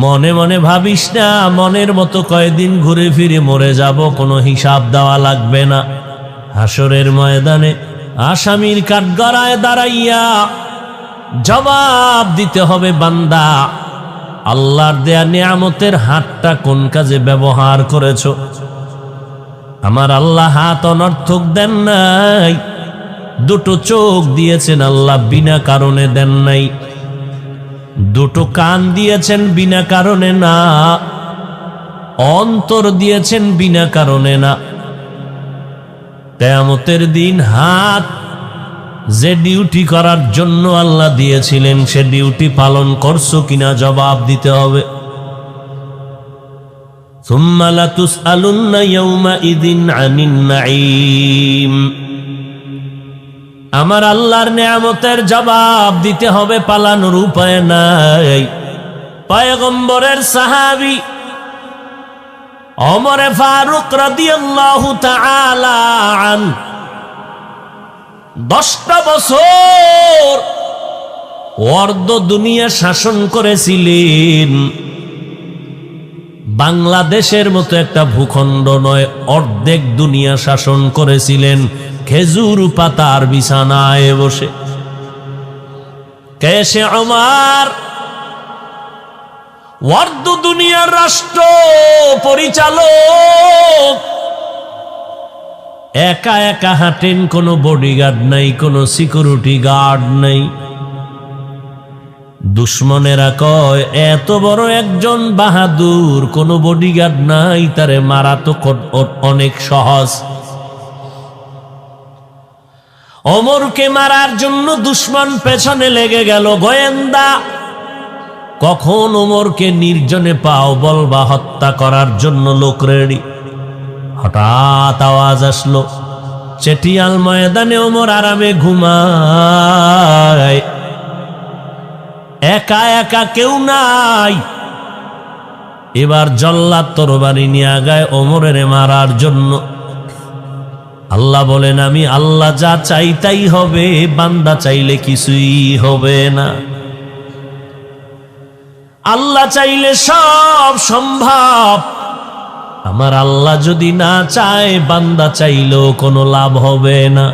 মনে মনে ভাবিস না মনের মতো কয়দিন ঘুরে ফিরে মরে যাব, কোনো হিসাব দেওয়া লাগবে না। হাসরের ময়দানে আসামির কাঠগড়ায় দাঁড়াইয়া জবাব দিতে হবে, বান্দা আল্লাহর দেয়া নিয়ামতের হাতটা কোন কাজে ব্যবহার করেছো? আমার আল্লাহ হাত অনর্থক দেন নাই, দুটো চোখ দিয়েছেন আল্লাহ বিনা কারণে দেন নাই, দুটো কান দিয়েছেন বিনা কারণে না, অন্তর দিয়েছেন বিনা কারণে না। কিয়ামতের দিন হাত যে ডিউটি করার জন্য আল্লাহ দিয়েছিলেন সে ডিউটি পালন করছো কিনা জবাব দিতে হবে। সুম্মা লাতুসআলুন্না ইয়াওমাইযিন আনিন নাঈম। আমার আল্লাহর নিয়ামতের জবাব দিতে হবে, পালানোর উপায় নাই। পয়গম্বরের সাহাবী ওমর ফারুক রাদিয়াল্লাহু তাআলা আন 10টা বছর অর্ধ দুনিয়া শাসন করেছিলেন। বাংলাদেশের মতো একটা ভূখণ্ড নয়, অর্ধেক দুনিয়া শাসন করেছিলেন খেজুর পাতার বিছানায় বসে। কেসে ওমর অর্ধ দুনিয়ার রাষ্ট্র পরিচালক, একা একা হাঁটেন, কোনো বডিগার্ড নাই, কোনো সিকিউরিটি গার্ড নাই। দুশ্মনেরা কয় এত বড় একজন বাহাদুর, কোনো বডিগার্ড নাই, তারে মারা তো অনেক সহজ। ওমরকে মারার জন্য দুশ্মন পেছনে লেগে গেল, গোয়েন্দা কখন ওমরকে নির্জনে পাও বলবা হত্যা করার জন্য লোক রেডি। হঠাৎ আওয়াজ আসলো, চেটিয়াল ময়দানে ওমর আরামে ঘুমায়, একা একা কেউ নাই। এবার জল্লাদ তরবারি নিয়ে আগায় ওমরের মারার জন্য। আল্লাহ বলেন আমি আল্লাহ যা চাই তাই হবে, বান্দা চাইলে কিছুই হবে না। আল্লাহ চাইলে সব সম্ভব। আমার আল্লাহ যদি না চায়, বান্দা চাইলেও কোনো লাভ হবে না।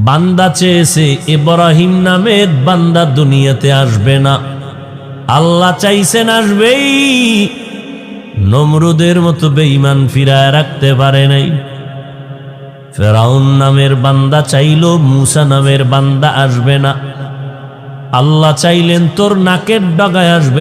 বান্দা চেয়েছে ইব্রাহিম নামের বান্দা দুনিয়াতে আসবে না, আল্লাহ চাইছেন আসবেই। নমরুদের মতো বেঈমান ফিরায় রাখতে পারে নাই। ফেরাউন নামের বান্দা চাইলো মুসা নামের বান্দা আসবে না, আল্লাহ চাইলেন তোর নাকের ডগায় আসবে।